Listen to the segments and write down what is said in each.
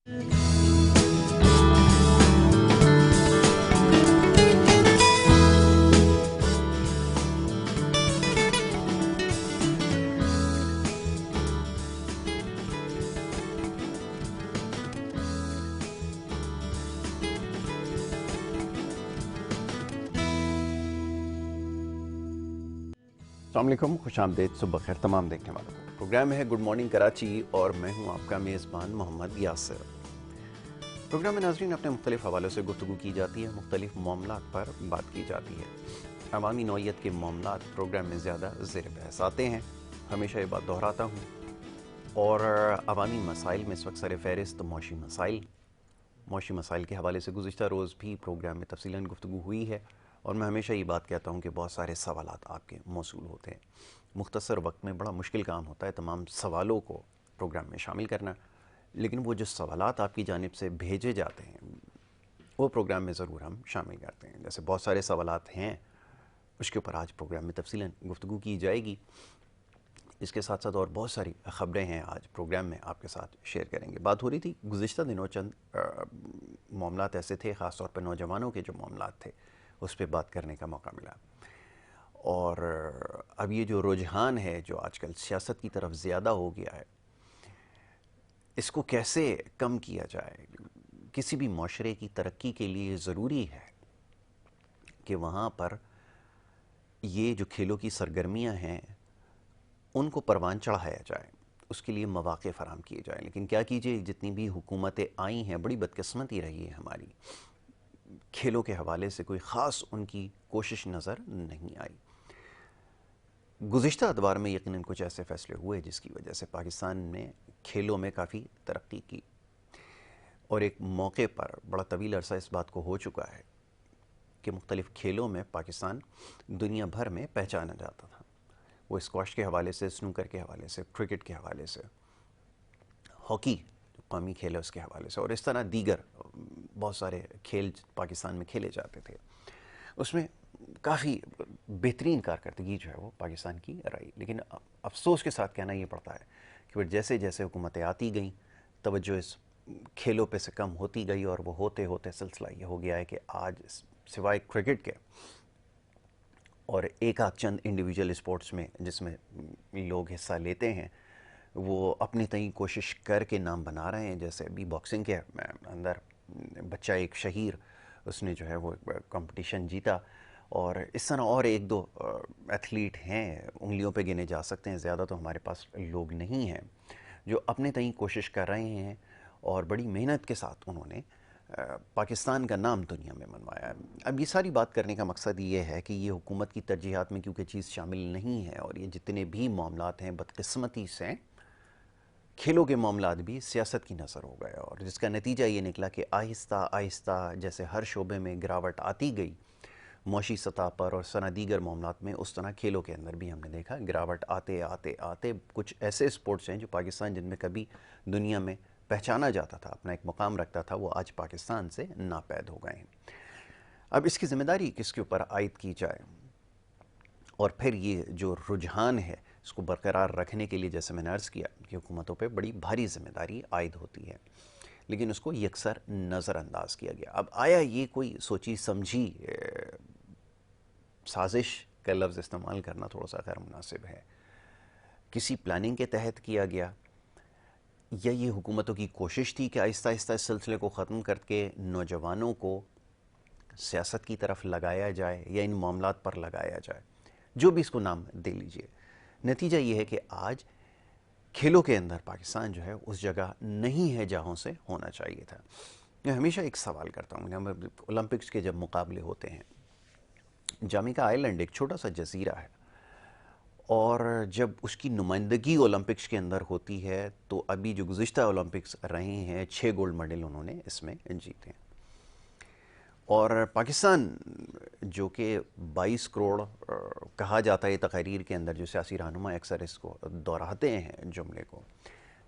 السلام علیکم، خوش آمدید، صبح خیر تمام دیکھنے والوں کو۔ پروگرام ہے گڈ مارننگ کراچی اور میں ہوں آپ کا میزبان محمد یاسر۔ پروگرام میں ناظرین اپنے مختلف حوالوں سے گفتگو کی جاتی ہے، مختلف معاملات پر بات کی جاتی ہے۔ عوامی نوعیت کے معاملات پروگرام میں زیادہ زیر بحث آتے ہیں، ہمیشہ یہ بات دہراتا ہوں۔ اور عوامی مسائل میں اس وقت سر فہرست معاشی مسائل کے حوالے سے گزشتہ روز بھی پروگرام میں تفصیلاً گفتگو ہوئی ہے، اور میں ہمیشہ یہ بات کہتا ہوں کہ بہت سارے سوالات آپ کے موصول ہوتے ہیں۔ مختصر وقت میں بڑا مشکل کام ہوتا ہے تمام سوالوں کو پروگرام میں شامل کرنا، لیکن وہ جو سوالات آپ کی جانب سے بھیجے جاتے ہیں وہ پروگرام میں ضرور ہم شامل کرتے ہیں۔ جیسے بہت سارے سوالات ہیں، اس کے اوپر آج پروگرام میں تفصیلاً گفتگو کی جائے گی۔ اس کے ساتھ ساتھ اور بہت ساری خبریں ہیں آج پروگرام میں آپ کے ساتھ شیئر کریں گے۔ بات ہو رہی تھی گزشتہ دنوں چند معاملات ایسے تھے، خاص طور پہ نوجوانوں کے جو معاملات تھے اس پہ بات کرنے کا موقع ملا، اور اب یہ جو رجحان ہے جو آج کل سیاست کی طرف زیادہ ہو گیا ہے، اس کو کیسے کم کیا جائے۔ کسی بھی معاشرے کی ترقی کے لیے ضروری ہے کہ وہاں پر یہ جو کھیلوں کی سرگرمیاں ہیں ان کو پروان چڑھایا جائے، اس کے لیے مواقع فراہم کیے جائیں۔ لیکن کیا کیجئے، جتنی بھی حکومتیں آئی ہیں، بڑی بدقسمتی رہی ہے ہماری، کھیلوں کے حوالے سے کوئی خاص ان کی کوشش نظر نہیں آئی۔ گزشتہ ادوار میں یقیناً کچھ ایسے فیصلے ہوئے جس کی وجہ سے پاکستان نے کھیلوں میں کافی ترقی کی، اور ایک موقع پر بڑا طویل عرصہ اس بات کو ہو چکا ہے کہ مختلف کھیلوں میں پاکستان دنیا بھر میں پہچانا جاتا تھا۔ وہ اسکواش کے حوالے سے، سنوکر کے حوالے سے، کرکٹ کے حوالے سے، ہاکی جو قومی کھیل ہے اس کے حوالے سے، اور اس طرح دیگر بہت سارے کھیل پاکستان میں کھیلے جاتے تھے۔ اس میں کافی بہترین کارکردگی جو ہے وہ پاکستان کی رہی، لیکن افسوس کے ساتھ کہنا یہ پڑتا ہے کہ پھر جیسے جیسے حکومتیں آتی گئیں، توجہ اس کھیلوں پہ سے کم ہوتی گئی، اور وہ ہوتے ہوتے سلسلہ یہ ہو گیا ہے کہ آج سوائے کرکٹ کے اور ایک آدھ چند انڈیویجول اسپورٹس میں جس میں لوگ حصہ لیتے ہیں، وہ اپنی تئیں کوشش کر کے نام بنا رہے ہیں۔ جیسے ابھی باکسنگ کے اندر بچہ ایک شہیر، اس نے جو ہے وہ کمپٹیشن جیتا، اور اس طرح اور ایک دو ایتھلیٹ ہیں، انگلیوں پہ گنے جا سکتے ہیں، زیادہ تو ہمارے پاس لوگ نہیں ہیں، جو اپنے تئیں کوشش کر رہے ہیں، اور بڑی محنت کے ساتھ انہوں نے پاکستان کا نام دنیا میں منوایا۔ اب یہ ساری بات کرنے کا مقصد یہ ہے کہ یہ حکومت کی ترجیحات میں کیونکہ چیز شامل نہیں ہے، اور یہ جتنے بھی معاملات ہیں بدقسمتی سے کھیلوں کے معاملات بھی سیاست کی نظر ہو گئے، اور جس کا نتیجہ یہ نکلا کہ آہستہ آہستہ جیسے ہر شعبے میں گراوٹ آتی گئی معاشی سطح پر اور سنا دیگر معاملات میں، اس طرح کھیلوں کے اندر بھی ہم نے دیکھا گراوٹ آتے آتے آتے کچھ ایسے اسپورٹس ہیں جو پاکستان جن میں کبھی دنیا میں پہچانا جاتا تھا، اپنا ایک مقام رکھتا تھا، وہ آج پاکستان سے ناپید ہو گئے ہیں۔ اب اس کی ذمہ داری کس کے اوپر عائد کی جائے، اور پھر یہ جو رجحان ہے اس کو برقرار رکھنے کے لیے جیسے میں نے عرض کیا کہ حکومتوں پہ بڑی بھاری ذمہ داری عائد ہوتی ہے، لیکن اس کو یکسر نظر انداز کیا گیا۔ اب آیا یہ کوئی سوچی سمجھی سازش کا لفظ استعمال کرنا تھوڑا سا غیر مناسب ہے، کسی پلاننگ کے تحت کیا گیا، یا یہ حکومتوں کی کوشش تھی کہ آہستہ آہستہ اس سلسلے کو ختم کر کے نوجوانوں کو سیاست کی طرف لگایا جائے یا ان معاملات پر لگایا جائے، جو بھی اس کو نام دے لیجئے۔ نتیجہ یہ ہے کہ آج کھیلوں کے اندر پاکستان جو ہے اس جگہ نہیں ہے جہاں سے ہونا چاہیے تھا۔ میں ہمیشہ ایک سوال کرتا ہوں، اولمپکس کے جب مقابلے ہوتے ہیں، جامیکا آئی لینڈ ایک چھوٹا سا جزیرہ ہے، اور جب اس کی نمائندگی اولمپکس کے اندر ہوتی ہے تو ابھی جو گزشتہ اولمپکس رہے ہیں 6 گولڈ میڈل انہوں نے اس میں جیتے ہیں، اور پاکستان جو کہ 22 کروڑ کہا جاتا ہے تقاریر کے اندر، جو سیاسی رہنما اکثر اس کو دہراتے ہیں جملے کو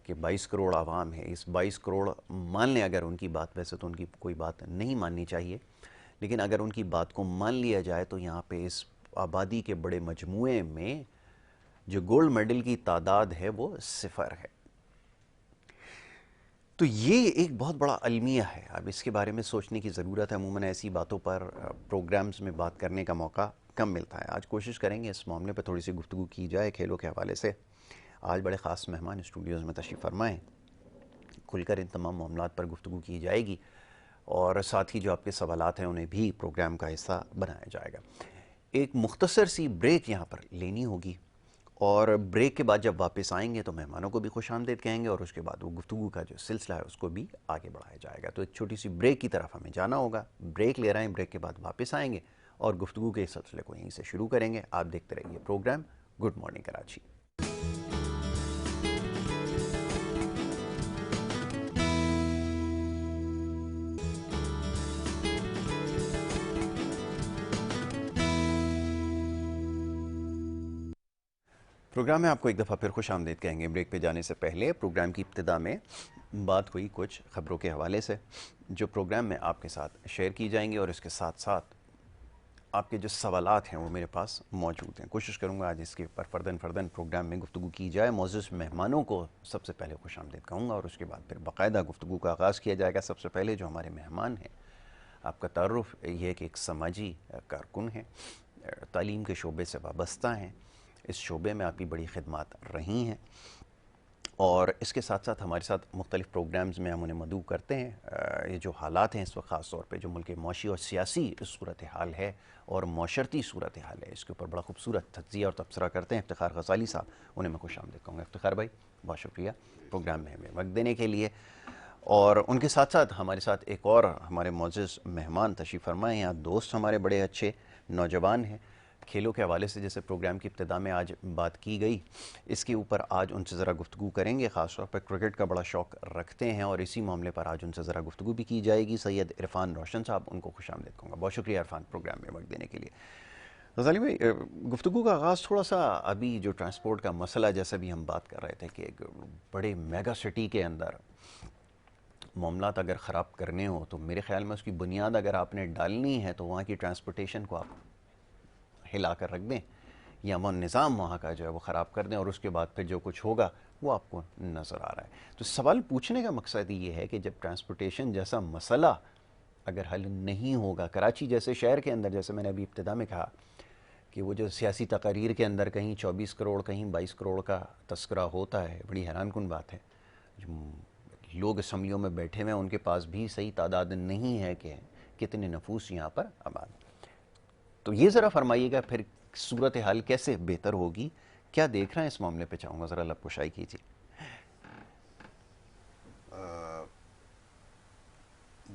کہ 22 کروڑ عوام ہے، اس 22 کروڑ مان لیں اگر ان کی بات، ویسے تو ان کی کوئی بات نہیں ماننی چاہیے، لیکن اگر ان کی بات کو مان لیا جائے تو یہاں پہ اس آبادی کے بڑے مجموعے میں جو گولڈ میڈل کی تعداد ہے وہ 0 ہے۔ تو یہ ایک بہت بڑا المیہ ہے، اب اس کے بارے میں سوچنے کی ضرورت ہے. عموماً ایسی باتوں پر پروگرامز میں بات کرنے کا موقع کم ملتا ہے. آج کوشش کریں گے اس معاملے پہ تھوڑی سی گفتگو کی جائے کھیلوں کے حوالے سے. آج بڑے خاص مہمان اسٹوڈیوز میں تشریف فرمائیں، کھل کر ان تمام معاملات پر گفتگو کی جائے گی اور ساتھ ہی جو آپ کے سوالات ہیں انہیں بھی پروگرام کا حصہ بنایا جائے گا. ایک مختصر سی بریک یہاں پر لینی ہوگی اور بریک کے بعد جب واپس آئیں گے تو مہمانوں کو بھی خوش آمدید کہیں گے اور اس کے بعد وہ گفتگو کا جو سلسلہ ہے اس کو بھی آگے بڑھایا جائے گا. تو ایک چھوٹی سی بریک کی طرف ہمیں جانا ہوگا، بریک لے رہے ہیں، بریک کے بعد واپس آئیں گے اور گفتگو کے سلسلے کو یہیں سے شروع کریں گے. آپ دیکھتے رہیے programme good morning Karachi. Programme میں آپ کو ایک دفعہ پھر خوش آمدید کہیں گے. بریک پہ جانے سے پہلے پروگرام کی ابتدا میں بات ہوئی کچھ خبروں کے حوالے سے جو پروگرام میں آپ کے ساتھ شیئر کی جائیں گی اور اس کے ساتھ ساتھ آپ کے جو سوالات ہیں وہ میرے پاس موجود ہیں. کوشش کروں گا آج اس کے اوپر فرداً پروگرام میں گفتگو کی جائے. معزز مہمانوں کو سب سے پہلے خوش آمدید کہوں گا اور اس کے بعد پھر باقاعدہ گفتگو کا آغاز کیا جائے گا. سب سے پہلے جو ہمارے مہمان ہیں، آپ کا تعارف یہ ہے کہ ایک سماجی کارکن ہیں، تعلیم کے شعبے سے وابستہ ہیں، اس شعبے میں آپ کی بڑی خدمات رہی ہیں اور اس کے ساتھ ساتھ ہمارے ساتھ مختلف پروگرامز میں ہم انہیں مدعو کرتے ہیں. یہ جو حالات ہیں اس وقت خاص طور پہ جو ملک معاشی اور سیاسی صورتحال ہے اور معاشرتی صورتحال ہے، اس کے اوپر بڑا خوبصورت تجزیہ اور تبصرہ کرتے ہیں افتخار غزالی صاحب. انہیں میں خوش آمدید کہوں گا. افتخار بھائی بہت شکریہ پروگرام میں ہمیں وقت دینے کے لیے. اور ان کے ساتھ ساتھ ہمارے ساتھ ایک اور ہمارے معزز مہمان تشریف فرمائے ہیں. دوست ہمارے بڑے اچھے نوجوان ہیں. کھیلوں کے حوالے سے جیسے پروگرام کی ابتدا میں آج بات کی گئی، اس کے اوپر آج ان سے ذرا گفتگو کریں گے. خاص طور پر کرکٹ کا بڑا شوق رکھتے ہیں اور اسی معاملے پر آج ان سے ذرا گفتگو بھی کی جائے گی. سید عرفان روشن صاحب، ان کو خوش آمدید کہوں گا. بہت شکریہ عرفان پروگرام میں وقت دینے کے لیے. غزالی بھائی، گفتگو کا آغاز تھوڑا سا ابھی جو ٹرانسپورٹ کا مسئلہ جیسے بھی ہم بات کر رہے تھے کہ ایک بڑے میگا سٹی کے اندر معاملات اگر خراب کرنے ہو تو میرے خیال میں اس کی بنیاد اگر آپ نے ڈالنی ہے تو وہاں کی ٹرانسپورٹیشن کو آپ ہلا کر رکھ دیں یا وہ نظام وہاں کا جو ہے وہ خراب کر دیں اور اس کے بعد پھر جو کچھ ہوگا وہ آپ کو نظر آ رہا ہے. تو سوال پوچھنے کا مقصد یہ ہے کہ جب ٹرانسپورٹیشن جیسا مسئلہ اگر حل نہیں ہوگا، کراچی جیسے شہر کے اندر، جیسے میں نے ابھی ابتدا میں کہا کہ وہ جو سیاسی تقاریر کے اندر کہیں 24 کروڑ کہیں 22 کروڑ کا تذکرہ ہوتا ہے، بڑی حیران کن بات ہے. لوگ اسمبلیوں میں بیٹھے ہوئے ہیں، ان کے پاس بھی صحیح تعداد نہیں ہے کہ کتنے نفوس یہاں پر آباد. تو یہ ذرا فرمائیے گا پھر صورتحال کیسے بہتر ہوگی، کیا دیکھ رہے ہیں اس معاملے پہ؟ چاہوں گا ذرا لب کشائی کیجیے.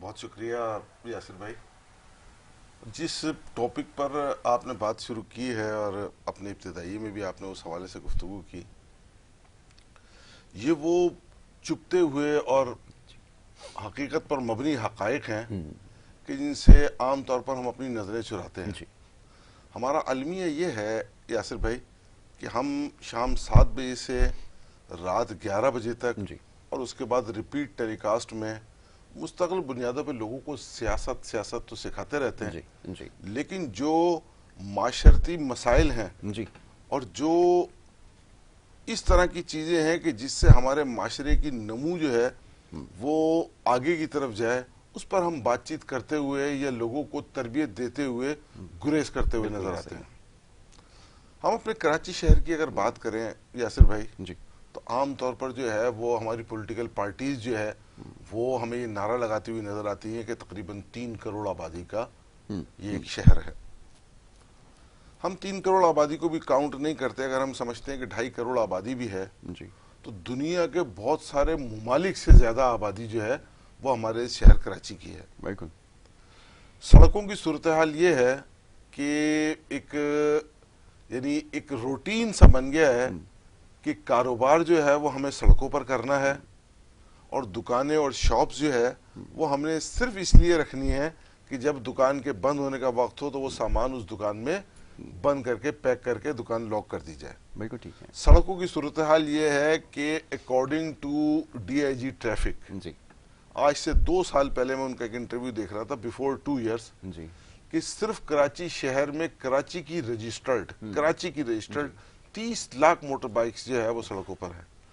بہت شکریہ یاسر بھائی. جس ٹاپک پر آپ نے بات شروع کی ہے اور اپنے ابتدائی میں بھی آپ نے اس حوالے سے گفتگو کی، یہ وہ چھپتے ہوئے اور حقیقت پر مبنی حقائق ہیں کہ جن سے عام طور پر ہم اپنی نظریں چراتے ہیں. ہمارا المیہ یہ ہے یاسر بھائی کہ ہم شام 7 بجے سے رات 11 بجے تک اور اس کے بعد ریپیٹ ٹیلی کاسٹ میں مستقل بنیادوں پہ لوگوں کو سیاست تو سکھاتے رہتے ہیں، لیکن جو معاشرتی مسائل ہیں اور جو اس طرح کی چیزیں ہیں کہ جس سے ہمارے معاشرے کی نمو جو ہے وہ آگے کی طرف جائے، اس پر ہم بات چیت کرتے ہوئے یا لوگوں کو تربیت دیتے ہوئے گریز کرتے ہوئے نظر آتے ہیں. ہم اپنے کراچی شہر کی اگر بات کریں یاسر بھائی تو عام طور پر جو ہے وہ ہماری پولیٹیکل پارٹیز جو ہے وہ ہمیں یہ نعرہ لگاتی ہوئی نظر آتی ہیں کہ تقریباً 3 کروڑ آبادی کا یہ ایک شہر ہے. ہم 3 کروڑ آبادی کو بھی کاؤنٹ نہیں کرتے. اگر ہم سمجھتے ہیں کہ 2.5 کروڑ آبادی بھی ہے تو دنیا کے بہت سارے ممالک سے زیادہ آبادی جو ہے وہ ہمارے شہر کراچی کی ہے. بالکل. سڑکوں کی صورتحال یہ ہے کہ ایک روٹین سا بن گیا ہے کہ کاروبار جو ہے وہ ہمیں سڑکوں پر کرنا ہے اور دکانیں اور شاپس جو ہے وہ ہم نے صرف اس لیے رکھنی ہے کہ جب دکان کے بند ہونے کا وقت ہو تو وہ سامان اس دکان میں بند کر کے پیک کر کے دکان لاک کر دی جائے. بالکل ٹھیک ہے. سڑکوں کی صورتحال یہ ہے کہ اکارڈنگ ٹو DIG ٹریفک، آج سے 2 سال پہلے میں ان کا ایک انٹرویو دیکھ رہا تھا، بیفور 2 ایئرس، کہ صرف کراچی شہر میں کراچی کی رجسٹرڈ 30 لاکھ موٹر بائکس جو ہے وہ سڑکوں پر ہیں.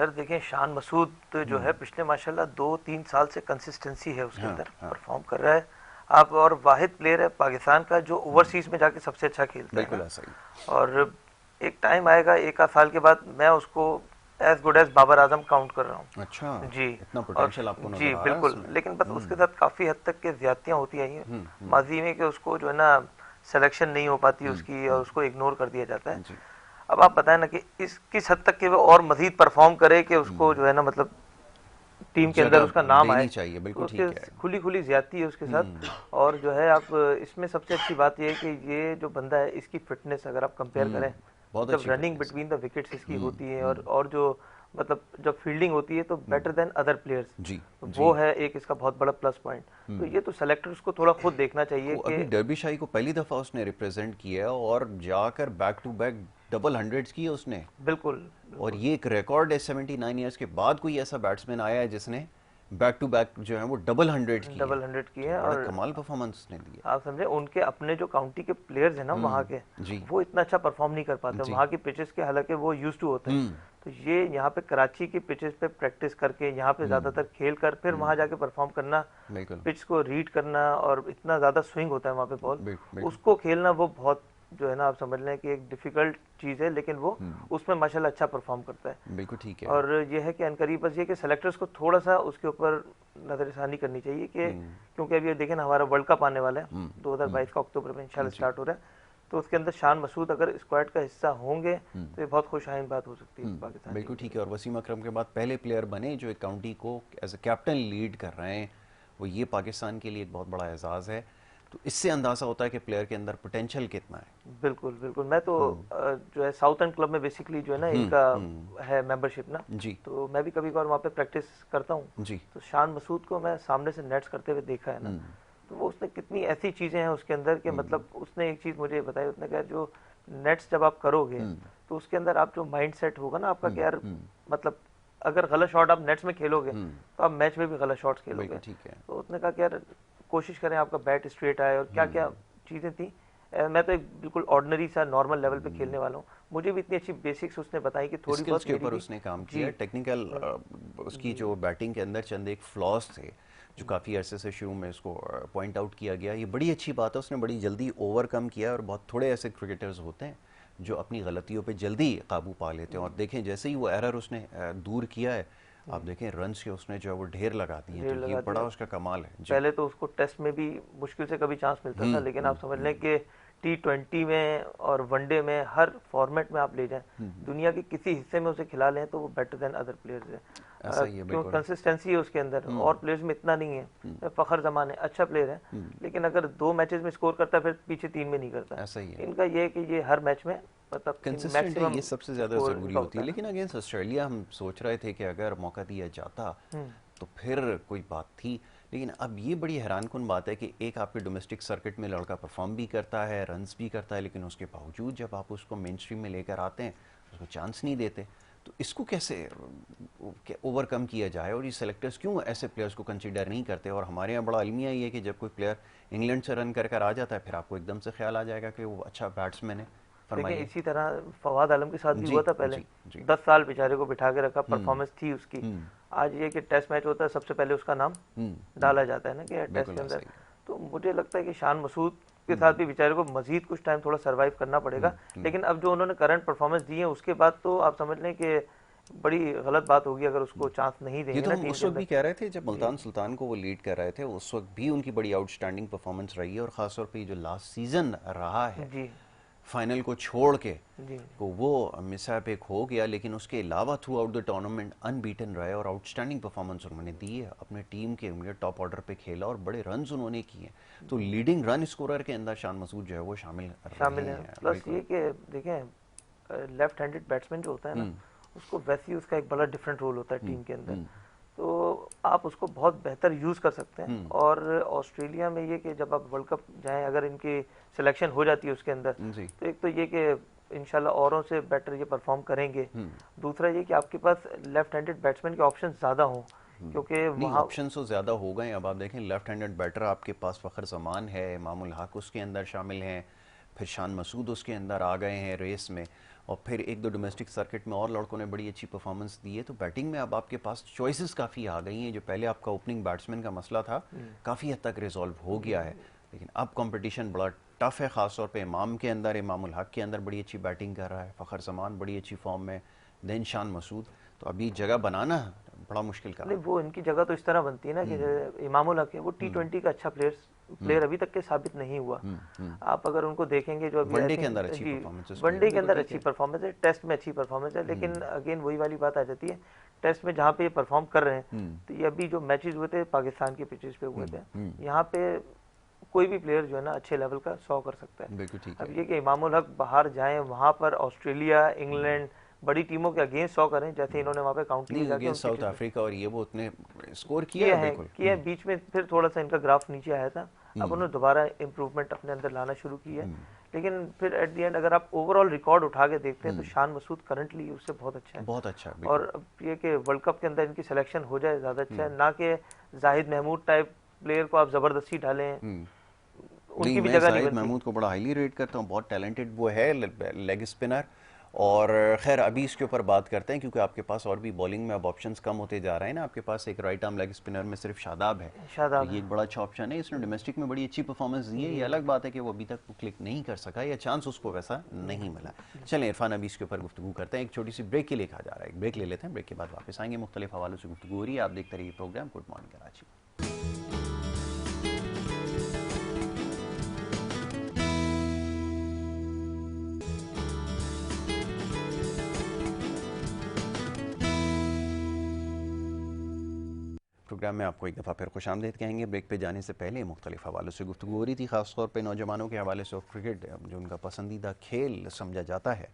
سر دیکھیں شان مسعود جو ہے پچھلے ماشاءاللہ 2-3 سال سے کنسسٹنسی ہے اس کے اندر، پرفارم کر رہا ہے آپ، اور واحد پلیئر ہے پاکستان کا جو اوورسیز میں جا کے سب سے اچھا کھیلتا ہے، بالکل ایسا ہی، اور ایک ٹائم آئے گا 1 سال کے بعد میں اس کو as good as Babar Azam count کر رہا ہوں. اچھا جی اتنا اور پوٹینشیل آپ کو نظر جی آ رہا ہے بالکل، اس میں؟ لیکن بس اس کے ساتھ کافی حد تک کہ زیادتیاں ہوتی آئی ہیں ماضی میں کہ اس کو جو ہے نا سلیکشن نہیں ہو پاتی اس کی، اور اس کو اگنور کر دیا جاتا ہے. جی اب آپ بتائیں نا کہ کس حد تک کہ وہ اور مزید پرفارم کرے کہ اس کو جو ہے نا مطلب ٹیم کے اندر اس کا نام آئے، دینی چاہیے، تو بالکل اس کے ٹھیک ہے. کھلی زیادتی ہے اس کے ساتھ. اور جو ہے آپ اس میں سب سے اچھی بات یہ ہے کہ یہ جو بندہ ہے اس کی فٹنس اگر آپ کمپیئر کریں، بہت جب اچھی رننگ فٹنس ہے. بٹوین دا وکٹس اس کی ہوتی ہے، اور جو مطلب جب فیلڈنگ ہوتی ہے تو بیٹر دین ادر پلیئرز، جی وہ ہے ایک اس کا بہت بڑا پلس پوائنٹ. تو یہ تو سلیکٹرز کو تھوڑا خود دیکھنا چاہیے کہ ابھی ڈربی شاہی کو پہلی دفعہ اس نے ریپرزینٹ کیا اور جا کر back to back double hundreds کی اس نے، بالکل، اور یہ ایک ریکارڈ ہے 79 ایئرز کے بعد کوئی ایسا بیٹسمین آیا ہے جس نے بیک ٹو بیک جو ہے وہ ڈبل ہنڈریڈ کی ڈبل 100 کی ہے. بڑا اور کمال پرفارمنس نے دی ہے. آپ سمجھے ان کے اپنے جو کاؤنٹی کے پلیئرز ہیں نا وہاں کے، جی وہ اتنا اچھا پرفارم نہیں کر پاتے جی وہاں کی پچز کے، حالانکہ وہ یوز ٹو ہوتے ہیں. تو یہ یہاں پہ کراچی کی پچز پہ پریکٹس کر کے یہاں پہ زیادہ تر کھیل کر پھر وہاں جا کے پرفارم کرنا، بالکل پچ کو ریڈ کرنا، اور اتنا زیادہ سوئنگ ہوتا ہے وہاں پہ بال، بالکل اس کو کھیلنا وہ بہت جو ہے نا آپ سمجھ لیں کہ ایک ڈیفیکلٹ چیز ہے، لیکن وہ اس میں ماشاءاللہ اچھا پرفارم کرتا ہے. بالکل ٹھیک ہے. اور یہ ہے کہ عنقریب بس یہ کہ سلیکٹرز کو تھوڑا سا اس کے اوپر نظر ثانی کرنی چاہیے کہ کیونکہ ابھی دیکھیں نا ہمارا ورلڈ کپ آنے والا ہے 2022 کا اکتوبر میں انشاءاللہ سٹارٹ ہو رہا ہے، تو اس کے اندر شان مسعود اگر اسکواڈ کا حصہ ہوں گے تو یہ بہت خوش آئند بات ہو سکتی ہے پاکستان. بالکل ٹھیک ہے. اور وسیم اکرم کے بعد پہلے پلیئر بنے جو ایک کاؤنٹی کو ایز اے کیپٹن لیڈ کر رہے ہیں، وہ یہ پاکستان کے لیے ایک بہت بڑا اعزاز ہے. تو اس سے اندازہ ہوتا ہے کہ پلیئر کے اندر پوٹینشیل کتنا ہے. بالکل بالکل. میں تو جو ہے ساؤتھ اینڈ کلب میں بیسیکلی جو ہے نا ان کا ہے ممبرشپ نا، جی تو میں بھی کبھی کبھار وہاں پہ پریکٹس کرتا ہوں. جی تو شان مسعود کو میں سامنے سے نیٹس کرتے ہوئے دیکھا ہے نا، تو وہ اس نے کتنی ایسی چیزیں ہیں اس کے اندر کہ مطلب اس نے ایک چیز مجھے بتائی، اس نے کہا جو نیٹس جب آپ کرو گے تو اس کے اندر آپ جو مائنڈ سیٹ ہوگا نا آپ کا کہ یار مطلب اگر غلط شاٹ آپ نیٹس میں کھیلو گے تو آپ میچ میں بھی غلط شاٹس کھیلو گے. ٹھیک ہے. تو اس نے کہا کہ یار کوشش کریں آپ کا بیٹ اسٹریٹ آئے، اور کیا کیا چیزیں تھیں. میں تو ایک بالکل آرڈنری سا نارمل لیول پہ کھیلنے والا ہوں، مجھے بھی اتنی اچھی بیسکس اس نے بتائی کہ تھوڑی بہت کے اوپر اس نے کام کیا. ٹیکنیکل اس کی جو بیٹنگ کے اندر چند ایک فلاز تھے جو کافی عرصے سے شروع میں اس کو پوائنٹ آؤٹ کیا گیا، یہ بڑی اچھی بات ہے. اس نے بڑی جلدی اوور کم کیا، اور بہت تھوڑے ایسے کرکٹرز ہوتے ہیں جو اپنی غلطیوں پہ جلدی قابو پا لیتے ہیں. اور دیکھیں جیسے ہی وہ ایرر اس نے دور کیا ہے، آپ دیکھیں رنز کے اس نے جو ہے وہ ڈھیر لگا دی ہیں، تو یہ بڑا اس کا کمال ہے. پہلے تو اس کو ٹیسٹ میں بھی مشکل سے کبھی چانس ملتا تھا، لیکن آپ سمجھ لیں کہ T20 میں اور ون ڈے میں ہر فارمیٹ میں آپ لے جائیں، دنیا کے کسی حصے میں اسے کھلا لیں تو وہ بیٹر دین ادر پلیئرز ہے. کیوں کنسسٹنسی ہے اس کے اندر، اور پلیئرز میں اتنا نہیں ہے. فخر زمان ہے اچھا پلیئر ہے، لیکن اگر 2 میچز میں اسکور کرتا ہے پھر پیچھے 3 میں نہیں کرتا. ایسا ہی ہے. ان کا یہ ہے کہ یہ ہر میچ میں مطلب کنسسٹنٹ ہے، یہ سب سے زیادہ ضروری ہوتی ہے. لیکن اگینسٹ آسٹریلیا ہم سوچ رہے تھے کہ اگر موقع دیا جاتا تو پھر کوئی بات تھی، لیکن اب یہ بڑی حیران کن بات ہے کہ ایک آپ کے ڈومیسٹک سرکٹ میں لڑکا پرفارم بھی کرتا ہے، رنز بھی کرتا ہے، لیکن اس کے باوجود جب آپ اس کو مین اسٹریم میں لے کر آتے ہیں اس کو چانس نہیں دیتے. تو اس کو کیسے اوور کم کیا جائے، اور یہ سلیکٹرز کیوں ایسے پلیئرز کو کنسیڈر نہیں کرتے؟ اور ہمارے یہاں بڑا المیہ یہ ہے کہ جب کوئی پلیئر انگلینڈ سے رن کر کر آ جاتا ہے پھر آپ کو ایک دم سے خیال آ جائے گا کہ وہ اچھا بیٹسمین ہے. دیکھیں اسی طرح فواد عالم کے ساتھ بھی ہوا تھا پہلے، 10 سال بیچارے کو بٹھا کے رکھا، پرفارمنس تھی اس کی. آج یہ کہ ٹیسٹ میچ ہوتا ہے سب سے پہلے اس کا نام ڈالا جاتا ہے نا کہ ٹیسٹ کے اندر. تو مجھے لگتا ہے کہ شان مسعود کے ساتھ بھی بیچارے کو مزید کچھ ٹائم تھوڑا سروائیو کرنا پڑے گا، لیکن اب جو انہوں نے کرنٹ پرفارمنس دی ہے اس کے بعد تو آپ سمجھ لیں کہ بڑی غلط بات ہوگی اگر اس کو چانس نہیں دیں گے. یہ تو ہم اس وقت بھی کہہ رہے تھے جب ملتان سلطان کو وہ لیڈ کر رہے تھے، اس وقت بھی ان کی بڑی آؤٹ اسٹینڈنگ پرفارمنس رہی ہے، اور خاص طور پہ یہ جو لاسٹ سیزن رہا ہے فائنل کو چھوڑ کے وہ مساپ ایک ہو گیا، لیکن اس کے علاوہ throughout the tournament unbeaten رہے اور آؤٹ اسٹینڈنگ پرفارمنس انہوں نے دی ہے. اپنے ٹیم کے ٹاپ آرڈر پہ کھیلا اور بڑے رنز انہوں نے کیے. تو لیڈنگ رن اسکورر کے اندر شان مسعود جو ہے وہ شامل ہے. پلس یہ کہ دیکھیں لیفٹ ہینڈڈ بیٹسمین جو ہوتا ہے نا اس کو ویسے ہی اس کا ایک بڑا ڈفرینٹ رول ہوتا ہے ٹیم کے اندر، تو آپ اس کو بہت بہتر یوز کر سکتے ہیں. اور آسٹریلیا میں یہ کہ جب آپ ورلڈ کپ جائیں اگر ان کی سلیکشن ہو جاتی ہے اس کے اندر، تو ایک تو یہ کہ انشاءاللہ اوروں سے بیٹر یہ پرفارم کریں گے. دوسرا یہ کہ آپ کے پاس لیفٹ ہینڈڈ بیٹسمین کے آپشن زیادہ ہوں، کیونکہ وہاں آپشنز تو زیادہ ہو گئے. اب آپ دیکھیں لیفٹ ہینڈڈ بیٹر آپ کے پاس فخر زمان ہے، امام الحق اس کے اندر شامل ہیں، پھر شان مسعود اس کے اندر آ گئے ہیں ریس میں. اور پھر ایک دو ڈومیسٹک سرکٹ میں اور لڑکوں نے بڑی اچھی پرفارمنس دی ہے. تو بیٹنگ میں اب آپ کے پاس چوائسز کافی آ گئی ہیں. جو پہلے آپ کا اوپننگ بیٹسمین کا مسئلہ تھا کافی حد تک ریزالو ہو گیا ہے, لیکن اب کمپٹیشن بڑا ٹف ہے, خاص طور پہ امام کے اندر, امام الحق کے اندر بڑی اچھی بیٹنگ کر رہا ہے, فخر زمان بڑی اچھی فارم میں, دین شان مسعود. تو ابھی جگہ بنانا بڑا مشکل کا. نہیں, وہ ان کی جگہ تو اس طرح بنتی ہے نا کہ امام الحق ہے وہ T20 کا اچھا پلیئر ابھی تک کے ثابت نہیں ہوا. آپ اگر ان کو دیکھیں گے جو ون ڈے کے اندر اچھی پرفارمنس, ون ڈے کے اندر اچھی پرفارمنس ہے, ٹیسٹ میں اچھی پرفارمنس ہے, لیکن اگین وہی والی بات آ جاتی ہے, ٹیسٹ میں جہاں پہ یہ پرفارم کر رہے ہیں, تو یہ ابھی جو میچز ہوئے تھے پاکستان کے پچز پہ ہوئے تھے, یہاں پہ کوئی بھی پلیئر جو ہے نا اچھے لیول کا 100 کر سکتا ہے. اب یہ کہ امام الحق باہر جائیں, وہاں پر آسٹریلیا, انگلینڈ, بڑی ٹیموں کے اگینسٹ 100 کریں, جیسے انہوں نے وہاں پہ کاؤنٹری جا کے ساؤتھ افریقہ اور یہ وہ اتنے اسکور کیا ہے. بیچ میں پھر تھوڑا سا ان کا گراف نیچے آیا تھا, اب انہوں نے دوبارہ امپروومنٹ اپنے اندر لانا شروع کی ہے. لیکن پھر ایٹ دی اینڈ اگر آپ اوور آل ریکارڈ اٹھا کے دیکھتے ہیں تو شان مسعود کرنٹلی اس سے بہت اچھا ہے, بہت اچھا. اور یہ کہ ورلڈ کپ کے اندر ان کی سلیکشن ہو جائے زیادہ اچھا ہے, نہ کہ زاہد محمود ٹائپ پلیئر کو آپ زبردستی ڈالیں. ان کی بھی جگہ نہیں زاہد محمود کو بڑا ہائیلی ریٹ کرتا ہوں, بہت ٹیلنٹڈ وہ ہے لیگ اسپنر. اور خیر ابھی اس کے اوپر بات کرتے ہیں, کیونکہ آپ کے پاس اور بھی بولنگ میں اب آپشنز کم ہوتے جا رہے ہیں نا. آپ کے پاس ایک رائٹ آرم لیگ اسپنر میں صرف شاداب ہے, یہ ایک بڑا اچھا آپشن ہے. اس نے ڈومیسٹک میں بڑی اچھی پرفارمنس دی ہے, یہ الگ بات ہے کہ وہ ابھی تک کلک نہیں کر سکا, یا چانس اس کو ویسا نہیں ملا. چلیں عرفان, ابھی اس کے اوپر گفتگو کرتے ہیں. ایک چھوٹی سی بریک کے لیے کہا جا رہا ہے, ایک بریک لے لیتے ہیں, بریک کے بعد واپس آئیں گے. مختلف حوالوں سے گفتگو ہو رہی ہے, آپ دیکھتے رہیے programme good morning Karachi. Programme میں آپ کو ایک دفعہ پھر خوش آمدید کہیں گے. بریک پہ جانے سے پہلے مختلف حوالوں سے گفتگو ہو رہی تھی, خاص طور پہ نوجوانوں کے حوالے سے. کرکٹ جو ان کا پسندیدہ کھیل سمجھا جاتا ہے,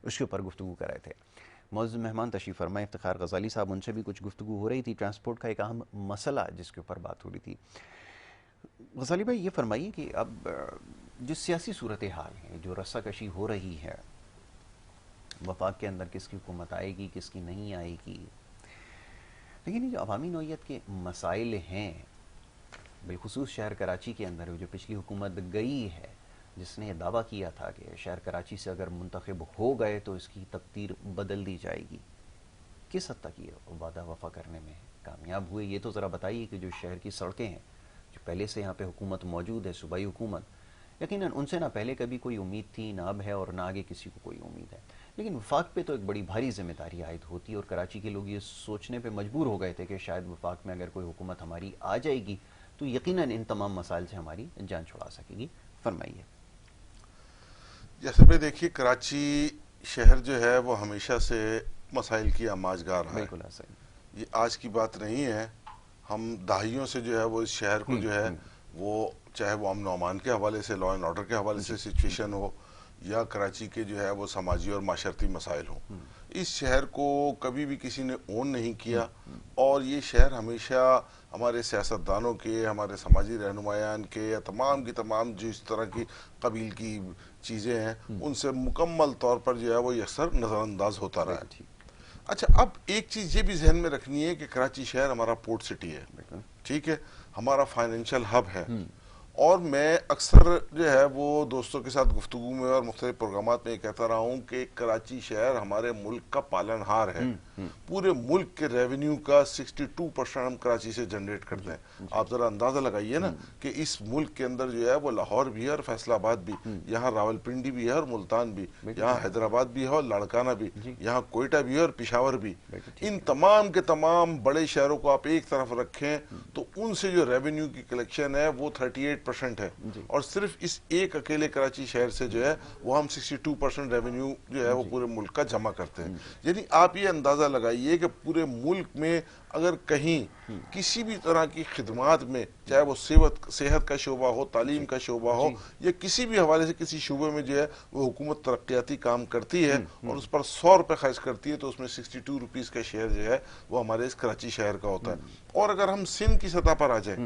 اس کے اوپر گفتگو کر رہے تھے. معزز مہمان تشریف فرمائے افتخار غزالی صاحب, ان سے بھی کچھ گفتگو ہو رہی تھی. ٹرانسپورٹ کا ایک اہم مسئلہ جس کے اوپر بات ہو رہی تھی. غزالی بھائی یہ فرمائیے کہ اب جو سیاسی صورتحال ہے, جو رسہ کشی ہو رہی ہے, وفاق کے اندر کس کی حکومت آئے گی, کس کی نہیں آئے گی, لیکن یہ جو عوامی نوعیت کے مسائل ہیں, بالخصوص شہر کراچی کے اندر جو پچھلی حکومت گئی ہے, جس نے یہ دعویٰ کیا تھا کہ شہر کراچی سے اگر منتخب ہو گئے تو اس کی تقدیر بدل دی جائے گی, کس حد تک یہ وعدہ وفا کرنے میں کامیاب ہوئے؟ یہ تو ذرا بتائیے کہ جو شہر کی سڑکیں ہیں, جو پہلے سے یہاں پہ حکومت موجود ہے, صوبائی حکومت, یقیناً ان سے نہ پہلے کبھی کوئی امید تھی, نہ اب ہے, اور نہ آگے کسی کو کوئی امید ہے, لیکن وفاق پہ تو ایک بڑی بھاری ذمہ داری عائد ہوتی ہے. اور کراچی کے لوگ یہ سوچنے پہ مجبور ہو گئے تھے کہ شاید وفاق میں اگر کوئی حکومت ہماری آ جائے گی تو یقیناً ان تمام مسائل سے ہماری جان چھڑا سکے گی. فرمائیے. جیسے پہ دیکھیے, کراچی شہر جو ہے وہ ہمیشہ سے مسائل کی آماجگار ہے. بالکل ایسا ہی, یہ آج کی بات نہیں ہے. ہم دہائیوں سے جو ہے وہ اس شہر کو جو ہے وہ, چاہے وہ امن و امان کے حوالے سے, لا اینڈ آرڈر کے حوالے سے سچویشن ہو, یا کراچی کے جو ہے وہ سماجی اور معاشرتی مسائل ہوں, اس شہر کو کبھی بھی کسی نے اون نہیں کیا. اور یہ شہر ہمیشہ ہمارے سیاستدانوں کے, ہمارے سماجی رہنمایان کے, یا تمام کی تمام جو اس طرح کی قبیل کی چیزیں ہیں, ان سے مکمل طور پر جو ہے وہ یکسر نظر انداز ہوتا رہا ہے. اچھا, اب ایک چیز یہ بھی ذہن میں رکھنی ہے کہ کراچی شہر ہمارا پورٹ سٹی ہے, ٹھیک ہے, ہمارا فائنینشیل ہب ہے. اور میں اکثر جو ہے وہ دوستوں کے ساتھ گفتگو میں اور مختلف پروگرامات میں یہ کہتا رہا ہوں کہ کراچی شہر ہمارے ملک کا پالن ہار ہے. پورے ملک کے ریونیو کا 62% ہم کراچی سے جنریٹ کرتے ہیں. آپ ذرا اندازہ لگائیے نا کہ اس ملک کے اندر جو ہے وہ لاہور بھی ہے اور فیصل آباد بھی, یہاں راول پنڈی بھی ہے اور ملتان بھی, یہاں حیدرآباد بھی ہے اور لاڑکانہ بھی, یہاں کوئٹہ بھی ہے اور پشاور بھی. ان تمام کے تمام بڑے شہروں کو آپ ایک طرف رکھیں تو ان سے جو ریونیو کی کلیکشن ہے وہ 38% ہے, اور صرف اس ایک اکیلے کراچی شہر سے جو ہے وہ ہم 62% ریونیو جو ہے وہ پورے ملک کا جمع کرتے ہیں. یعنی آپ یہ اندازہ لگائیے کہ پورے ملک میں اگر کہیں کسی بھی طرح کی خدمات میں, چاہے وہ صحت کا شعبہ ہو, تعلیم کا شعبہ ہو, یا کسی بھی حوالے سے کسی شعبے میں جو ہے وہ حکومت ترقیاتی کام کرتی ہے اور اس پر 100 روپے خرچ کرتی ہے, تو اس میں 62 روپیز کا شیئر جو ہے وہ ہمارے اس کراچی شہر کا ہوتا ہے. اور اگر ہم سندھ کی سطح پر آ جائیں,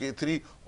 K3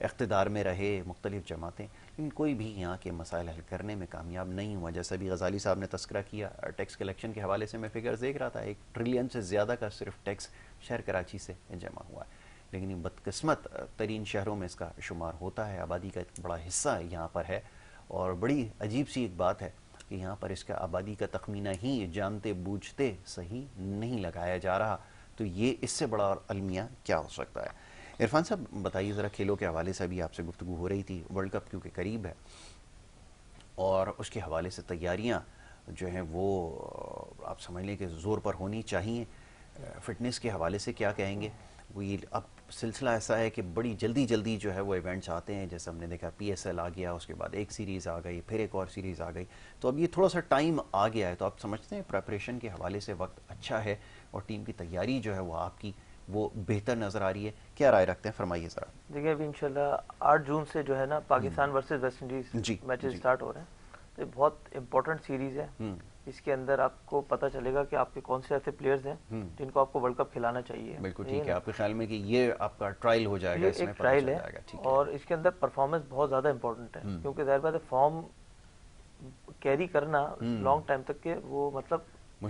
اقتدار میں رہے مختلف جماعتیں، لیکن کوئی بھی یہاں کے مسائل حل کرنے میں کامیاب نہیں ہوا. جیسا بھی غزالی صاحب نے تذکرہ کیا ٹیکس کلیکشن کے حوالے سے میں فگرز دیکھ رہا تھا، 1 ٹریلین سے زیادہ کا صرف ٹیکس شہر کراچی سے جمع ہوا ہے. لیکن بدقسمت ترین شہروں میں اس کا شمار ہوتا ہے، آبادی کا ایک بڑا حصہ یہاں پر ہے، اور بڑی عجیب سی ایک بات ہے کہ یہاں پر اس کا آبادی کا تخمینہ ہی جانتے بوجھتے صحیح نہیں لگایا جا رہا. تو یہ اس سے بڑا المیہ کیا ہو سکتا ہے؟ عرفان صاحب بتائیے ذرا، کھیلوں کے حوالے سے بھی آپ سے گفتگو ہو رہی تھی، ورلڈ کپ کیونکہ قریب ہے اور اس کے حوالے سے تیاریاں جو ہیں وہ آپ سمجھ لیں کہ زور پر ہونی چاہیے. فٹنس کے حوالے سے کیا کہیں گے؟ وہ یہ اب سلسلہ ایسا ہے کہ بڑی جلدی جو ہے وہ ایونٹس آتے ہیں، جیسے ہم نے دیکھا پی ایس ایل آ گیا، اس کے بعد ایک سیریز آ گئی، پھر ایک اور سیریز آ گئی. تو اب یہ تھوڑا سا ٹائم آ گیا ہے، تو آپ سمجھتے ہیں پریپریشن کے حوالے سے وقت اچھا ہے اور ٹیم کی تیاری جو ہے وہ آپ کی وہ بہتر نظر آ رہی ہے؟ کیا رائے رکھتے ہیں، فرمائیے ذرا. دیکھیں ابھی انشاءاللہ 8 جون سے جو ہے نا Pakistan versus West Indies matches start ہو رہے ہیں. تو یہ بہت امپورٹنٹ سیریز ہے. اس کے اندر آپ کو پتہ چلے گا کہ آپ کے کون سے ایسے پلیئرز ہیں جن کو آپ کو ورلڈ کپ کھلانا چاہیے. بالکل ٹھیک ہے. آپ کے خیال میں کہ یہ آپ کا ٹرائل ہو جائے گا؟ یہ ایک ٹرائل ہے اور اس کے اندر پرفارمنس بہت زیادہ امپورٹنٹ ہے، کیونکہ ظاہر بات ہے فارم کیری کرنا لانگ ٹائم تک کے وہ مطلب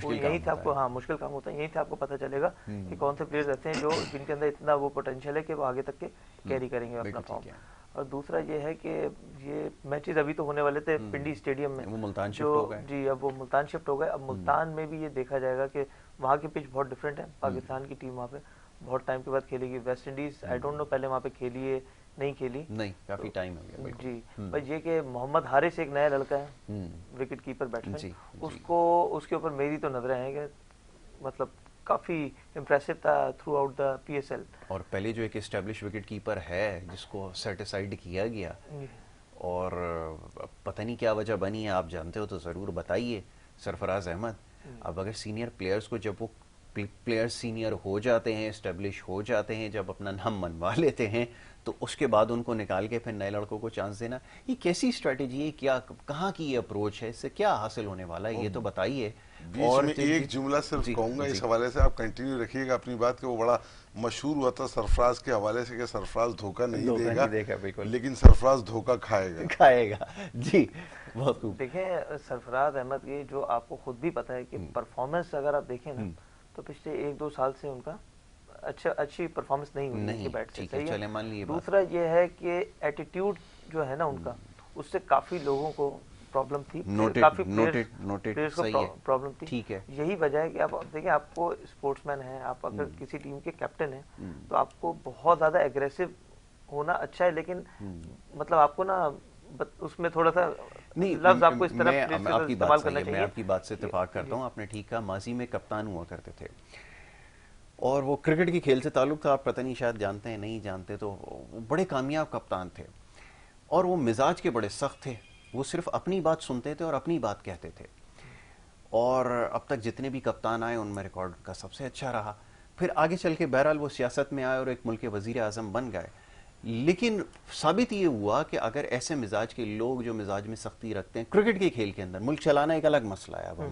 یہیں سے آپ کو مشکل کام ہوتا ہے. یہیں سے آپ کو پتہ چلے گا کہ کون سے پلیئرز ایسے ہیں جو جن کے اندر اتنا وہ پوٹینشیل ہے کہ وہ آگے تک کے کیری کریں گے اپنا فارم. اور دوسرا یہ ہے کہ یہ میچز ابھی تو ہونے والے تھے پنڈی اسٹیڈیم میں، وہ ملتان شفٹ ہو گئے. جی اب وہ ملتان شفٹ ہو گئے. اب ملتان میں بھی یہ دیکھا جائے گا کہ وہاں کی پچ بہت ڈفرینٹ ہے. پاکستان کی ٹیم وہاں پہ بہت ٹائم کے بعد کھیلے گی. West Indies I don't know پہلے وہاں پہ کھیلی ہے نہیں کھیلی، نہیں کافی ٹائم ہو گیا. جی بس یہ کہ محمد حارث ایک نیا لڑکا ہے وکٹ کیپر بیٹسمین، اس کے اوپر میری تو نظریں ہیں کہ مطلب کافی امپریسو تھا through out the P S L. اور پہلے جو ایک اسٹیبلش وکٹ کیپر ہے جس کو سیٹ اسائڈ کیا گیا اور پتہ نہیں کیا وجہ بنی ہے، آپ جانتے ہو تو ضرور بتائیے. سرفراز احمد. اب اگر سینئر پلیئرز کو جب وہ پلیئرز سینئر ہو جاتے ہیں، اسٹیبلش ہو جاتے ہیں، جب اپنا نام منوا لیتے ہیں، تو اس کے بعد ان کو نکال کے پھر نئے لڑکوں کو چانس دینا، یہ کیسی اسٹریٹجی ہے؟ کیا کہاں کی یہ اپروچ ہے؟ اس سے کیا حاصل ہونے والا ہے یہ تو بتائیے. اور ایک جملہ صرف کہوں گا اس حوالے سے، آپ کنٹینیو رکھیے گا اپنی بات، کہ وہ بڑا مشہور ہوا تھا سرفراز کے حوالے سے کہ سرفراز دھوکہ نہیں دے گا لیکن سرفراز دھوکہ کھائے گا. جی بہت خوب. دیکھیں سرفراز احمد یہ جو آپ کو خود بھی پتہ ہے کہ پرفارمنس اگر آپ دیکھیں نا تو پچھلے 1-2 سال سے ان کا اچھی پرفارمنس نہیں ہوئی ان کے بیٹ سے. صحیح ہے. دوسرا یہ ہے کہ ایٹیٹیوڈ جو ہے نا ان کا، اس سے کافی لوگوں کو پرابلم تھی، کافی پلیئرز کو پرابلم تھی. یہی وجہ ہے کہ آپ دیکھیں، آپ کو اسپورٹس مین ہیں، آپ اگر کسی ٹیم کے کیپٹن ہیں تو آپ کو بہت زیادہ ایگریسو ہونا اچھا ہے، لیکن مطلب آپ کو نا اس میں تھوڑا سا لفظ آپ کو اس طرح استعمال کرنا چاہیے. میں آپ کی بات سے اتفاق کرتا ہوں. آپ نے ٹھیک کہا. ماضی میں کپتان ہوا کرتے تھے اور وہ کرکٹ کی کھیل سے تعلق تھا، آپ پتہ نہیں شاید جانتے ہیں نہیں جانتے، تو وہ بڑے کامیاب کپتان تھے اور وہ مزاج کے بڑے سخت تھے. وہ صرف اپنی بات سنتے تھے اور اپنی بات کہتے تھے، اور اب تک جتنے بھی کپتان آئے ان میں ریکارڈ کا سب سے اچھا رہا. پھر آگے چل کے بہرحال وہ سیاست میں آئے اور ایک ملک کے وزیر اعظم بن گئے. لیکن ثابت یہ ہوا کہ اگر ایسے مزاج کے لوگ جو مزاج میں سختی رکھتے ہیں کرکٹ کے کھیل کے اندر، ملک چلانا ایک الگ مسئلہ ہے. اب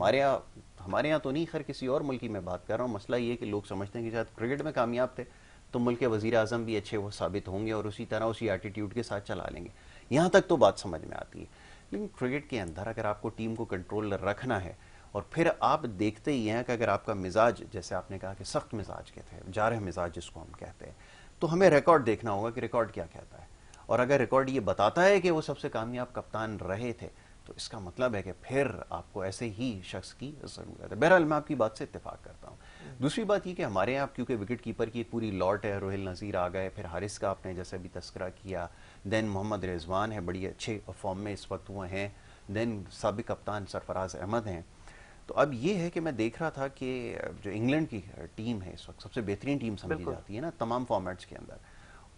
ہمارے یہاں تو نہیں، خیر کسی اور ملک کی میں بات کر رہا ہوں. مسئلہ یہ کہ لوگ سمجھتے ہیں کہ شاید کرکٹ میں کامیاب تھے تو ملک کے وزیر اعظم بھی اچھے وہ ثابت ہوں گے اور اسی طرح اسی ایٹیٹیوڈ کے ساتھ چلا لیں گے. یہاں تک تو بات سمجھ میں آتی ہے. لیکن کرکٹ کے اندر اگر آپ کو ٹیم کو کنٹرول رکھنا ہے، اور پھر آپ دیکھتے ہی ہیں کہ اگر آپ کا مزاج، جیسے آپ نے کہا کہ سخت مزاج کے تھے، جارح مزاج جس کو ہم کہتے ہیں، تو ہمیں ریکارڈ دیکھنا ہوگا کہ ریکارڈ کیا کہتا ہے. اور اگر ریکارڈ یہ بتاتا ہے کہ وہ سب سے کامیاب کپتان رہے تھے تو اس کا مطلب ہے کہ پھر آپ کو ایسے ہی شخص کی ضرورت ہے. بہرحال میں آپ کی بات سے اتفاق کرتا ہوں. دوسری بات یہ کہ ہمارے یہاں کیونکہ وکٹ کیپر کی ایک پوری لاٹ ہے، روہل نذیر آ گئے، پھر حارث کا آپ نے جیسے بھی تذکرہ کیا، دین محمد رضوان ہے، بڑی اچھے فارم میں اس وقت وہ ہیں، دین سابق کپتان سرفراز احمد ہیں. تو اب یہ ہے کہ میں دیکھ رہا تھا کہ جو انگلینڈ کی ٹیم ہے اس وقت سب سے بہترین ٹیم سمجھی جاتی ہے نا تمام فارمیٹس کے اندر،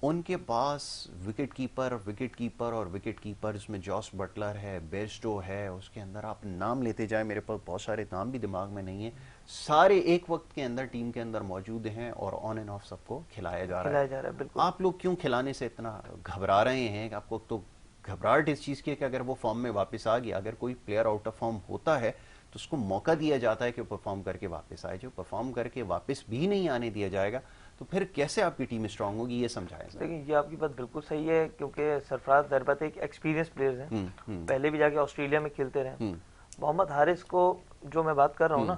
ان کے پاس وکٹ کیپر اور وکٹ کیپرز میں جوس بٹلر ہے، بیرسٹو ہے، اس کے اندر آپ نام لیتے جائیں، میرے پاس بہت سارے نام بھی دماغ میں نہیں ہیں، سارے ایک وقت کے اندر ٹیم کے اندر موجود ہیں اور آن اینڈ آف سب کو کھلایا جا رہا ہے. آپ لوگ کیوں کھلانے سے اتنا گھبرا رہے ہیں؟ آپ کو تو گھبراہٹ اس چیز کی ہے کہ اگر وہ فارم میں واپس آ گیا، اگر کوئی پلیئر آؤٹ آف فارم ہوتا ہے تو اس کو موقع دیا جاتا ہے کہ پرفارم کر کے واپس آئے. جو پرفارم کر کے واپس بھی نہیں آنے دیا جائے گا تو پھر کیسے آپ کی ٹیم اسٹرانگ ہوگی، یہ سمجھائیں. دیکھیں یہ آپ کی بات بالکل صحیح ہے، کیونکہ سرفراز دربت ایک ایکسپیرینس پلیئرز ہیں، پہلے بھی جا کے آسٹریلیا میں کھیلتے رہے. محمد حارث کو جو میں بات کر رہا ہوں نا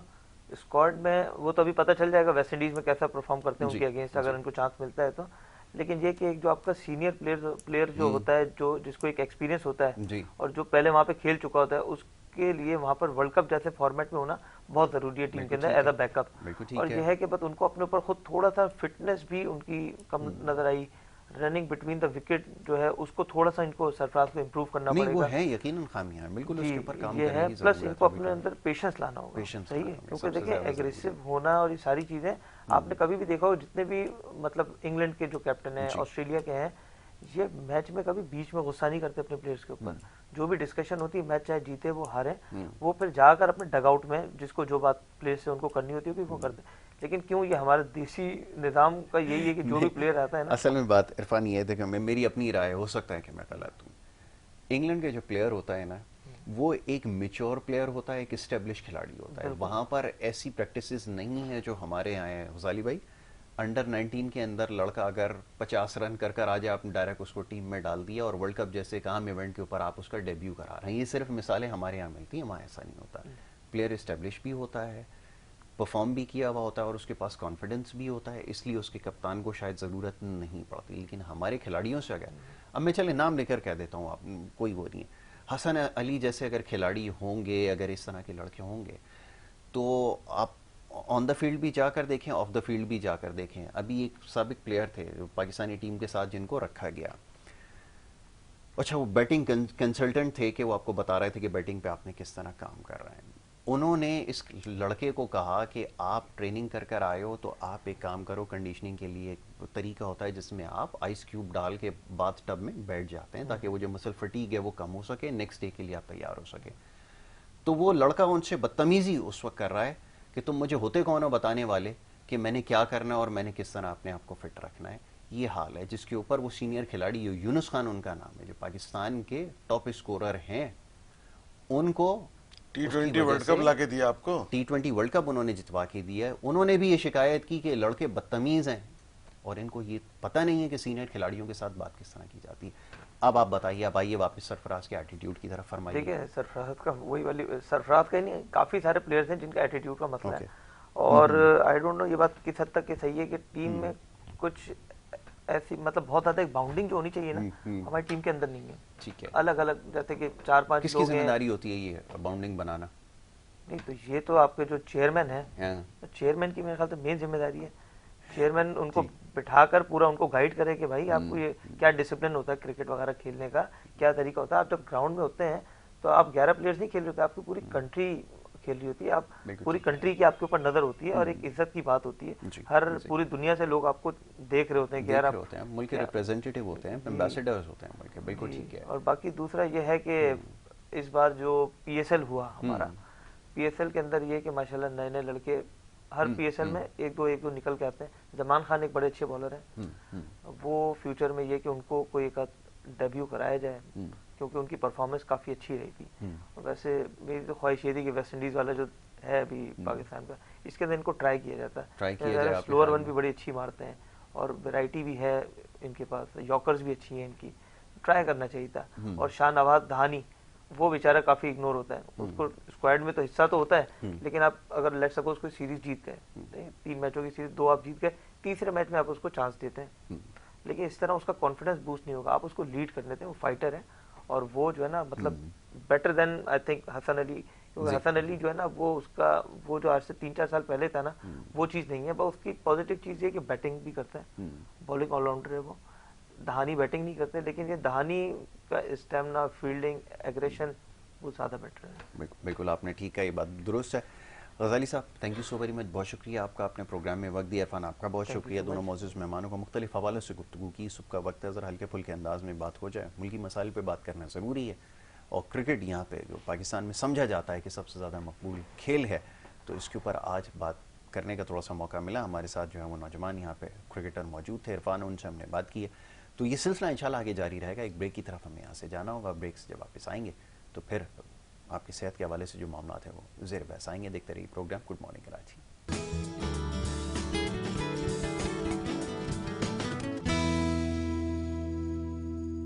اسکواڈ میں، وہ تو ابھی پتہ چل جائے گا ویسٹ انڈیز میں کیسا پرفارم کرتے ہیں ان کے اگینسٹ اگر ان کو چانس ملتا ہے تو. لیکن یہ کہ ایک جو آپ کا سینئر پلیئر جو ہوتا ہے، جو جس کو ایک ایکسپیرینس ہوتا ہے اور جو پہلے وہاں پہ کھیل چکا ہوتا ہے، اس کے لیے وہاں پر ورلڈ کپ جیسے فارمیٹ میں ہونا بہت ضروری ہے ٹیم کے اندر ایز اے بیک اپ. اور یہ ہے کہ بس ان کو اپنے اوپر خود تھوڑا سا فٹنس بھی ان کی کم نظر آئی. رننگ بٹوین دا وکٹ جو ہے اس کو تھوڑا سا ان کو سرفراز کو امپروو کرنا پڑے گا. وہ ہے یقیناً خامیاں بالکل اس کے اوپر کام یہ کرنے ہے، کی ضرورت ہے. پلس ان کو اپنے اندر پیشنس لانا ہوگا. صحیح ہے، کیونکہ دیکھیں ایگریسو ہونا اور یہ ساری چیزیں آپ نے کبھی بھی دیکھا ہو، جتنے بھی مطلب انگلینڈ کے جو کیپٹن ہیں، آسٹریلیا کے ہیں، یہ میچ میں کبھی بیچ میں غصہ نہیں کرتے اپنے پلیئرز کے اوپر. جو بھی ڈسکشن ہوتی ہے میچ چاہے جیتے وہ ہارے، وہ پھر جا کر اپنے ڈگ آؤٹ میں جس کو جو بات پلیئر سے ان کو کرنی ہوتی ہے وہ کرتے ہیں. لیکن کیوں یہ ہمارے دیسی نظام کا یہی ہے کہ جو بھی پلیئر آتا ہے نا، اصل میں بات عرفان یہ ہے کہ میری اپنی رائے، ہو سکتا ہے کہ میں غلط ہوں. انگلینڈ کے جو پلیئر ہوتا ہے نا، وہ ایک میچور پلیئر ہوتا ہے، ایک اسٹیبلش کھلاڑی ہوتا ہے. وہاں پر ایسی پریکٹسز نہیں ہیں جو ہمارے یہاں ہیں. غزالی بھائی، انڈر 19 کے اندر لڑکا اگر 50 رن کر کر آ جائے، آپ نے ڈائریکٹ اس کو ٹیم میں ڈال دیا اور ورلڈ کپ جیسے ایک عام ایونٹ کے اوپر آپ اس کا ڈیبیو کرا رہے ہیں. یہ صرف مثالیں ہمارے یہاں ملتی ہیں، وہاں ایسا نہیں ہوتا. پلیئر اسٹیبلش بھی ہوتا ہے، پرفارم بھی کیا ہوا ہوتا ہے اور اس کے پاس کانفیڈنس بھی ہوتا ہے، اس لیے اس کے کپتان کو شاید ضرورت نہیں پڑتی. لیکن ہمارے کھلاڑیوں سے اگر اب میں چلے نام لے کر کہہ دیتا ہوں، آپ کوئی وہ نہیں ہے، حسن علی جیسے اگر کھلاڑی ہوں گے، اگر اس طرح کے لڑکے ہوں گے، تو آپ آن دا فیلڈ بھی جا کر دیکھیں، آف دا فیلڈ بھی جا کر دیکھیں. ابھی ایک سابق پلیئر تھے جو پاکستانی ٹیم کے ساتھ جن کو رکھا گیا، اچھا وہ بیٹنگ کنسلٹنٹ تھے کہ وہ آپ کو بتا رہے تھے کہ بیٹنگ پہ آپ نے کس طرح کام کر رہے ہیں. انہوں نے اس لڑکے کو کہا کہ آپ ٹریننگ کر کر آئے ہو تو آپ ایک کام کرو، کنڈیشننگ کے لیے ایک طریقہ ہوتا ہے جس میں آپ آئس کیوب ڈال کے باتھ ٹب میں بیٹھ جاتے ہیں تاکہ وہ جو مسل فٹیگ ہے وہ کم ہو سکے، نیکسٹ ڈے کے لیے آپ تیار ہو سکے. تو وہ لڑکا ان سے بدتمیزی اس وقت کر رہا ہے کہ تم مجھے ہوتے کون ہو بتانے والے کہ میں نے کیا کرنا ہے اور میں نے کس طرح اپنے آپ کو فٹ رکھنا ہے. یہ حال ہے جس کے اوپر وہ سینئر کھلاڑی یونس خان ان کا نام ہے، جو پاکستان کے ٹاپ اسکورر ہیں، ان کو T20 ورلڈ کپ لا کے دیا آپ کو. T20 ورلڈ کپ انہوں نے جتوا کے دیا ہے. انہوں نے بھی یہ شکایت کی کہ لڑکے بدتمیز ہیں اور ان کو یہ پتہ نہیں ہے کہ سینئر کھلاڑیوں کے ساتھ بات کس طرح کی جاتی ہے. اب آپ بتائیے، اب آئیے واپس سرفراز کے ایٹیٹیوڈ کی طرف فرمائیے. دیکھیں سرفراز کا وہی والی، سرفراز کا ہی نہیں، کافی سارے پلیئرز ہیں جن کا ایٹیٹیوڈ کا مسئلہ ہے. اور آئی ڈونٹ نو یہ بات کس حد تک کہ صحیح ہے کہ ٹیم میں کچھ ایسی مطلب بہت زیادہ ایک باؤنڈنگ جو ہونی چاہیے نا ہماری ٹیم کے اندر نہیں ہے. ٹھیک ہے، الگ الگ جیسے کہ 4-5 کس کی ذمہ داری ہوتی ہے یہ باؤنڈنگ بنانا؟ نہیں تو یہ تو آپ کے جو چیئرمین ہیں، چیئرمین کی میرے خیال سے مین ذمہ داری ہے. چیئرمین ان کو بٹھا کر پورا ان کو گائیڈ کرے کہ بھائی آپ کو یہ کیا ڈسپلن ہوتا ہے کرکٹ وغیرہ کھیلنے کا، کیا طریقہ ہوتا ہے. آپ جب گراؤنڈ میں ہوتے ہیں تو آپ 11 پلیئرز نہیں کھیل رہے ہوتے، آپ کی پوری کنٹری کھیل رہی ہوتی ہے. آپ پوری کنٹری کی آپ کے اوپر نظر ہوتی ہے اور ایک عزت کی بات ہوتی ہے. ہر پوری دنیا سے لوگ آپ کو دیکھ رہے ہوتے ہیں کہ یار آپ ملک کے ریپریزنٹیٹیو ہوتے ہیں، ایمبیسڈرز ہوتے ہیں ملک کے. بالکل ٹھیک ہے. اور باقی دوسرا یہ ہے کہ اس بار جو PSL ہوا ہمارا، PSL کے اندر یہ کہ ماشاءاللہ نئے نئے لڑکے ہر PSL میں ایک دو نکل کے آتے ہیں. زمان خان ایک بڑے اچھے بالر ہیں، وہ فیوچر میں یہ کہ ان کو کوئی ایک ڈیبیو کرایا جائے کیونکہ ان کی پرفارمنس کافی اچھی رہی تھی. ویسے میری تو خواہش یہ تھی کہ ویسٹ انڈیز والا جو ہے ابھی پاکستان کا، اس کے اندر ان کو ٹرائی کیا جاتا ہے. سلوور ون بھی بڑی اچھی مارتے ہیں اور ویرائٹی بھی ہے ان کے پاس، یارکرز بھی اچھی ہیں ان کی، ٹرائی کرنا چاہیے تھا. اور شاہ نواز دہانی وہ بیچارہ کافی اگنور ہوتا ہے، اس کو اسکواڈ میں تو حصہ تو ہوتا ہے لیکن آپ اگر لیٹ سپوز کوئی سیریز جیت گئے، 3 میچوں کی سیریز 2 آپ جیت گئے، تیسرے میچ میں آپ اس کو چانس دیتے ہیں، لیکن اس طرح اس کا کانفیڈنس بوسٹ نہیں ہوگا. آپ اس کو لیڈ کر لیتے ہیں، وہ فائٹر ہے اور وہ جو ہے نا مطلب better than I think Hasan Ali. کیونکہ حسن علی جو ہے نا وہ اس کا وہ جو آج سے 3-4 سال پہلے تھا نا وہ چیز نہیں ہے. بس اس کی پازیٹیو چیز یہ کہ بیٹنگ بھی کرتا ہے، بالنگ آل راؤنڈر ہے وہ. دہانی بیٹنگ نہیں کرتے لیکن یہ دہانی کا اسٹیمنا، فیلڈنگ، ایگریشن وہ زیادہ بیٹر ہے. بالکل آپ نے ٹھیک ہے، یہ بات درست ہے. غزالی صاحب thank you so very much, بہت شکریہ آپ کا، اپنے پروگرام میں وقت دیا. عرفان آپ کا بہت شکریہ. دونوں معزز مہمانوں کو مختلف حوالوں سے گفتگو کی. صبح کا وقت ہے، ذرا ہلکے پھلکے انداز میں بات ہو جائے. ملکی مسائل پہ بات کرنا ضروری ہے اور کرکٹ یہاں پہ جو پاکستان میں سمجھا جاتا ہے کہ سب سے زیادہ مقبول کھیل ہے، تو اس کے اوپر آج بات کرنے کا تھوڑا سا موقع ملا. ہمارے ساتھ جو ہے وہ نوجوان یہاں پہ کرکٹر موجود تھے، عرفان، ان سے ہم نے بات کی ہے. تو یہ سلسلہ انشاءاللہ آگے جاری رہے گا. ایک بریک کی طرف ہمیں یہاں سے جانا ہوگا. بریک سے جب واپس آئیں گے تو پھر آپ کی صحت کے حوالے سے جو معاملات ہیں وہ زیر بحث آئیں گے. دیکھتے رہیے پروگرام گڈ مارننگ کراچی.